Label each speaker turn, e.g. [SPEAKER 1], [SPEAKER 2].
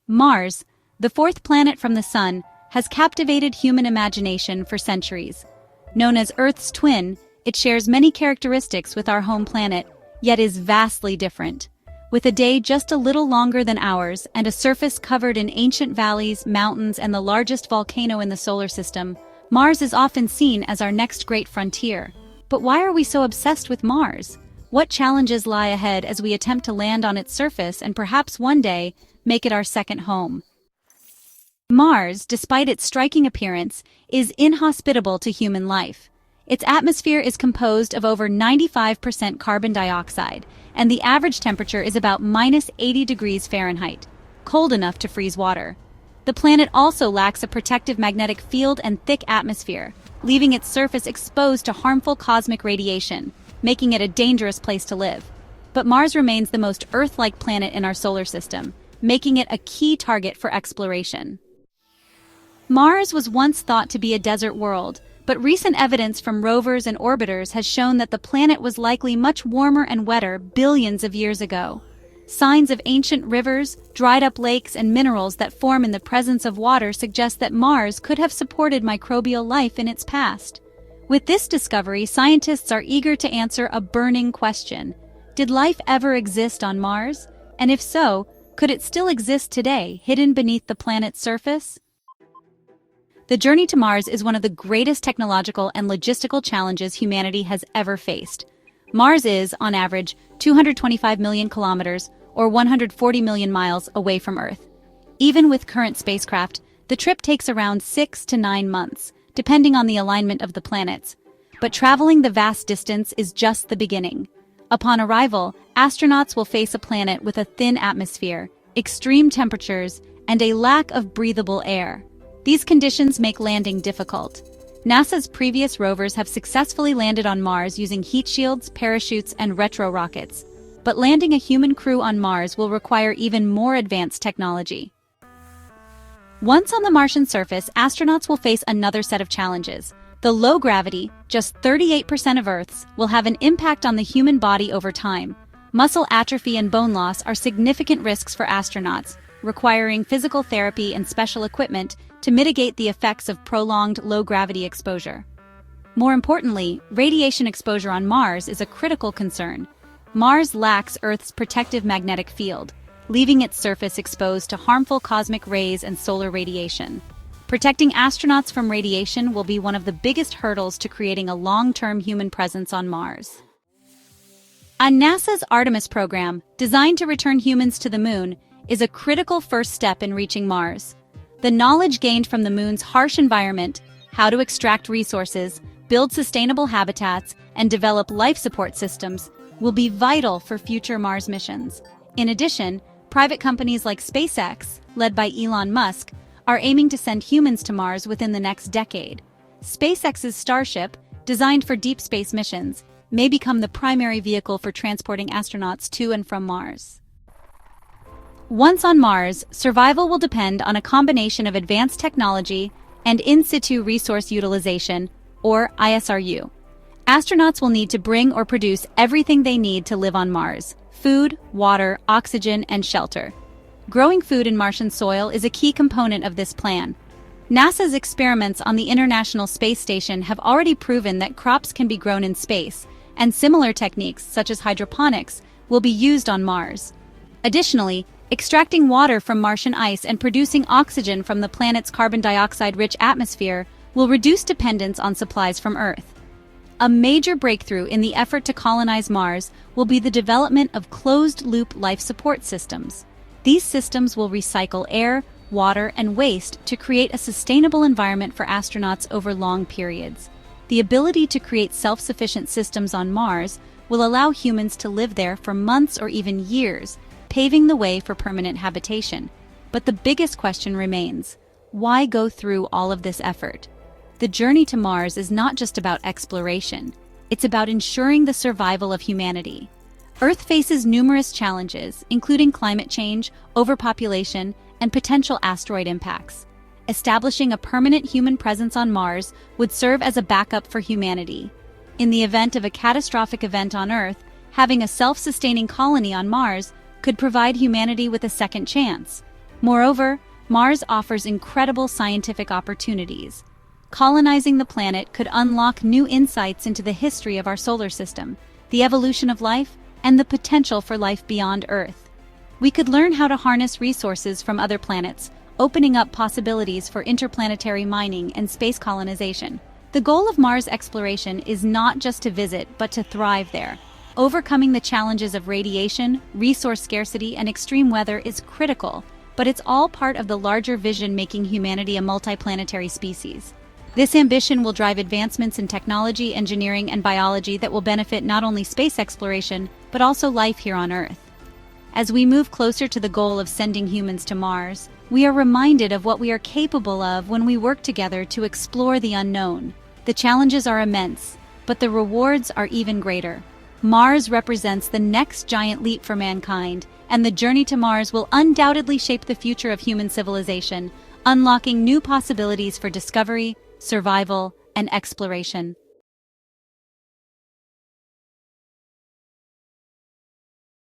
[SPEAKER 1] Mars, the fourth planet from the Sun, has captivated human imagination for centuries. Known as Earth's twin, it shares many characteristics with our home planet, yet is vastly different. With a day just a little longer than ours and a surface covered in ancient valleys, mountains, and the largest volcano in the solar system, Mars is often seen as our next great frontier. But why are we so obsessed with Mars? What challenges lie ahead as we attempt to land on its surface and perhaps one day make it our second home? Mars, despite its striking appearance, is inhospitable to human life. Its atmosphere is composed of over 95% carbon dioxide, and the average temperature is about -80 degrees Fahrenheit, cold enough to freeze water. The planet also lacks a protective magnetic field and thick atmosphere, leaving its surface exposed to harmful cosmic radiation, making it a dangerous place to live. But Mars remains the most Earth-like planet in our solar system, making it a key target for exploration. Mars was once thought to be a desert world, but recent evidence from rovers and orbiters has shown that the planet was likely much warmer and wetter billions of years ago. Signs of ancient rivers, dried-up lakes, and minerals that form in the presence of water suggest that Mars could have supported microbial life in its past. With this discovery, scientists are eager to answer a burning question. Did life ever exist on Mars? And if so, could it still exist today, hidden beneath the planet's surface? The journey to Mars is one of the greatest technological and logistical challenges humanity has ever faced. Mars is, on average, 225 million kilometers, or 140 million miles, away from Earth. Even with current spacecraft, the trip takes around 6 to 9 months, depending on the alignment of the planets. But traveling the vast distance is just the beginning. Upon arrival, astronauts will face a planet with a thin atmosphere, extreme temperatures, and a lack of breathable air. These conditions make landing difficult. NASA's previous rovers have successfully landed on Mars using heat shields, parachutes, and retro rockets. But landing a human crew on Mars will require even more advanced technology. Once on the Martian surface, astronauts will face another set of challenges. The low gravity, just 38% of Earth's, will have an impact on the human body over time. Muscle atrophy and bone loss are significant risks for astronauts, requiring physical therapy and special equipment to mitigate the effects of prolonged low-gravity exposure. More importantly, radiation exposure on Mars is a critical concern. Mars lacks Earth's protective magnetic field, leaving its surface exposed to harmful cosmic rays and solar radiation. Protecting astronauts from radiation will be one of the biggest hurdles to creating a long-term human presence on Mars. NASA's Artemis program, designed to return humans to the Moon, is a critical first step in reaching Mars. The knowledge gained from the Moon's harsh environment, how to extract resources, build sustainable habitats, and develop life support systems will be vital for future Mars missions. In addition, private companies like SpaceX, led by Elon Musk, are aiming to send humans to Mars within the next decade. SpaceX's Starship, designed for deep space missions, may become the primary vehicle for transporting astronauts to and from Mars. Once on Mars, survival will depend on a combination of advanced technology and in situ resource utilization, or ISRU. Astronauts will need to bring or produce everything they need to live on Mars: food, water, oxygen, and shelter. Growing food in Martian soil is a key component of this plan. NASA's experiments on the International Space Station have already proven that crops can be grown in space, and similar techniques, such as hydroponics, will be used on Mars. Additionally, extracting water from Martian ice and producing oxygen from the planet's carbon dioxide-rich atmosphere will reduce dependence on supplies from Earth. A major breakthrough in the effort to colonize Mars will be the development of closed-loop life support systems. These systems will recycle air, water, and waste to create a sustainable environment for astronauts over long periods. The ability to create self-sufficient systems on Mars will allow humans to live there for months or even years, paving the way for permanent habitation. But the biggest question remains: why go through all of this effort? The journey to Mars is not just about exploration. It's about ensuring the survival of humanity. Earth faces numerous challenges, including climate change, overpopulation, and potential asteroid impacts. Establishing a permanent human presence on Mars would serve as a backup for humanity. In the event of a catastrophic event on Earth, having a self-sustaining colony on Mars could provide humanity with a second chance. Moreover, Mars offers incredible scientific opportunities. Colonizing the planet could unlock new insights into the history of our solar system, the evolution of life, and the potential for life beyond Earth. We could learn how to harness resources from other planets, opening up possibilities for interplanetary mining and space colonization. The goal of Mars exploration is not just to visit, but to thrive there. Overcoming the challenges of radiation, resource scarcity, and extreme weather is critical, but it's all part of the larger vision making humanity a multi-planetary species. This ambition will drive advancements in technology, engineering, and biology that will benefit not only space exploration, but also life here on Earth. As we move closer to the goal of sending humans to Mars, we are reminded of what we are capable of when we work together to explore the unknown. The challenges are immense, but the rewards are even greater. Mars represents the next giant leap for mankind, and the journey to Mars will undoubtedly shape the future of human civilization, unlocking new possibilities for discovery, survival, and exploration.